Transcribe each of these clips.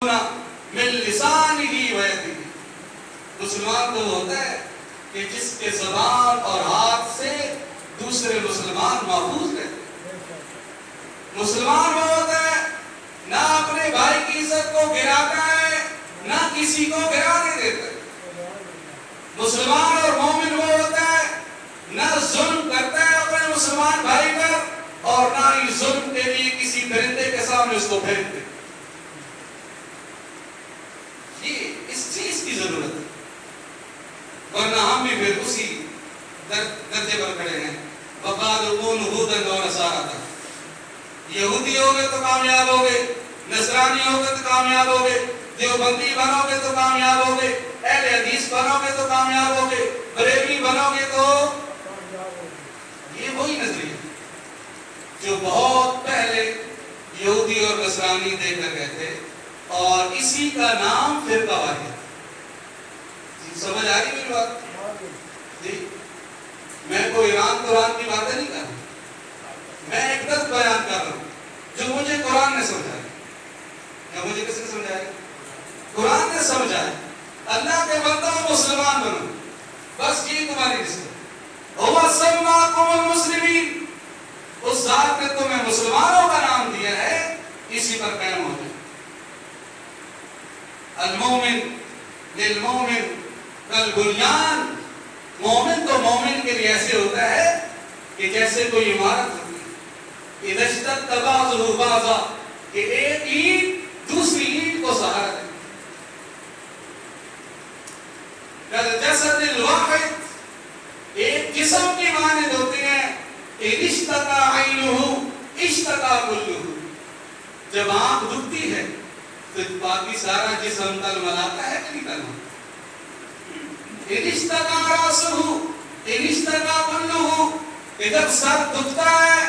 من لسانہ و یدہ، مسلمان تو ہوتا ہے کہ جس کے زبان اور ہاتھ سے دوسرے مسلمان محفوظ رہتے ہیں۔ مسلمان وہ ہوتا ہے نہ اپنے بھائی کی عزت کو گراتا ہے نہ کسی کو گرانے دیتا ہے۔ مسلمان اور مومن وہ ہوتا ہے نہ ظلم کرتا ہے اپنے مسلمان بھائی پر اور نہ ہی ظلم کے لیے کسی درندے کے سامنے اس کو پھینکتے۔ یہ اس چیز کی ضرورت ہے، ورنہ ہم بھی پھر اسی درجے پر کھڑے ہیں۔ وَقَالُوا كُونُوا هُودًا أَوْ نَصَارَىٰ، یہودی ہوگے تو کامیاب ہوگے، نصرانی ہوگے تو کامیاب ہوگے، دیوبندی بنو گے تو کامیاب ہوگے، اہل حدیث بنو گے تو کامیاب ہوگے، بریلوی بنو گے تو یہ وہی نظریہ جو بہت پہلے یہودی اور نصرانی دے کر گئے تھے، اور اسی کا نام فرقہ واریت۔ سمجھ آ رہی میری بات؟ جی میں کوئی ایران قرآن کی باتیں نہیں کر رہا، میں ایک دس بیان کر رہا ہوں جو مجھے قرآن نے سمجھایا۔ یا مجھے کس نے سمجھایا؟ قرآن نے سمجھایا۔ اللہ کے بندوں مسلمان بنو، بس یہ تمہاری رسالت۔ هو سماکم المسلمین، اس ذات نے تمہیں مسلمانوں کا نام دیا ہے، اسی پر قائم ہو جائے۔ المومن للمومن کالبنیان، مومن تو مومن کے لیے ایسے ہوتا ہے کہ جیسے کوئی عمارت ہوتی ہے، اذا اشتد بعضہ بعضا، کہ ایک اینٹ دوسری اینٹ کو سہارا دے۔ کالجسد الواحد، ایک جسم کی مانند ہوتے ہیں، اذا اشتکا عینہ اشتکا کلہ، جب آنکھ دکھتی ہے تو باقی سارا جسم تلملاتا ہے کہ نہیں تلملاتا؟ اذا اشتکا راسہ اذا اشتکا کلہ، کہ جب سر دکھتا ہے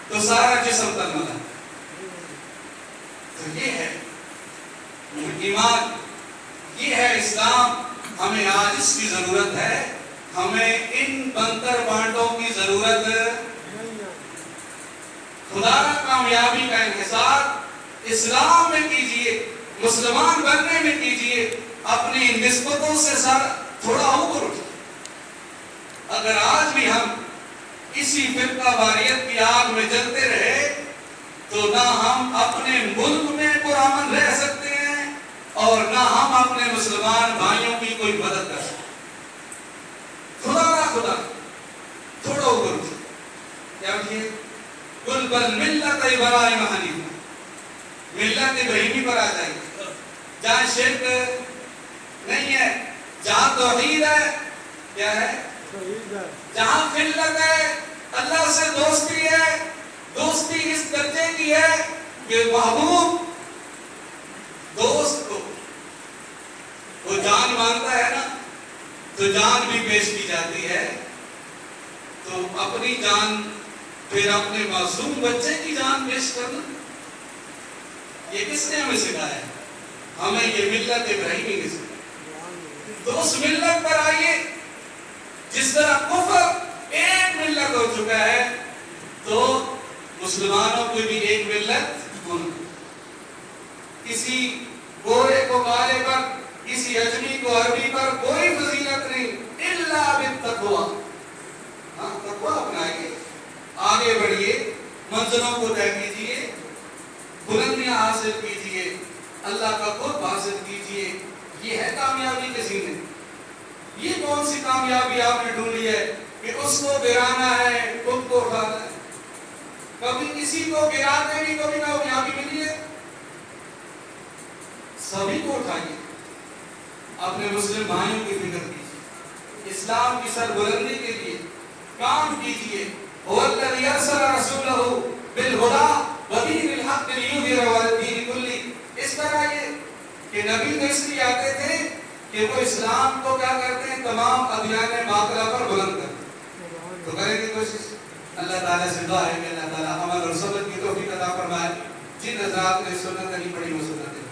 تو سارا جسم تلملاتا ہے۔ تو یہ ہے ایمان، یہ ہے اسلام۔ ہمیں آج اس کی ضرورت ہے، ہمیں ان بنتر بانٹوں کی ضرورت۔ خدا کا کامیابی کا انحصار اسلام میں کیجئے، مسلمان بننے میں کیجئے، اپنی نسبتوں سے سر تھوڑا اوپر اٹھے۔ اگر آج بھی ہم اسی فرقہ واریت کی آگ میں جلتے رہے تو نہ ہم اپنے ملک میں پرامن رہ سکتے ہیں اور نہ ہم اپنے مسلمان بھائیوں کی کوئی مدد کر سکتے۔ خدا تھوڑا اوپر اٹھے، کیا اٹھیے؟ قل بل ملت ابراہیم حنیفا، ملت ابراہیمی پر آ جائیے، جہاں شرک نہیں ہے، جہاں توحید ہے، کیا ہے؟ جہاں خلت ہے، اللہ سے دوستی ہے، دوستی اس درجے کی ہے کہ محبوب دوست کو وہ جان مانتا ہے نا، تو جان بھی پیش کی جاتی ہے۔ تو اپنی جان پھر اپنے معصوم بچے کی جان پیش کرنا، یہ کس نے ہمیں سکھایا ہے؟ ہمیں یہ ملت ابراہیمی نے سکھایا۔ تو اس ملت پر آئیے، جس طرح کفر ایک ملت ہو چکا ہے تو مسلمانوں کو بھی ایک ملت ہونا۔ کسی گورے کو کالے پر، کسی اجمی کو عربی پر کوئی فضیلت نہیں، الا بالتقوی۔ ہاں تقوی اپنائیے، آگے بڑھیے، منزلوں کو طے کیجیے، بلندیاں حاصل کیجیے، اللہ کا قرب حاصل کیجیے۔ یہ ہے کامیابی کے سینے۔ یہ کون سی کامیابی آپ نے ڈھونڈی ہے کہ اس کو گرانا ہے، خود کو اٹھانا ہے؟ کبھی کسی کو گرا کے بھی کبھی کامیابی ملی ہے؟ سبھی کو اٹھائیے، اپنے مسلم بھائیوں کی فکر کیجیے، اسلام کی سربلندی کے لیے کام کیجیے۔ هو الذی ارسل رسولہ بالہدی ودین الحق لیظہرہ علی الدین کلہ۔ اس طرح یہ کہ نبی تو اس لیے آتے تھے کہ وہ اسلام کو کیا کرتے ہیں؟ تمام ادیان باطلہ پر بلند کرتے ہیں۔ تو کریں گے کوشش۔ اللہ تعالیٰ سے دعا ہے کہ اللہ تعالیٰ عمل اور صبر کی توفیق عطا فرمائے۔ جن حضرات نے سنت نہیں پڑھی وہ سنت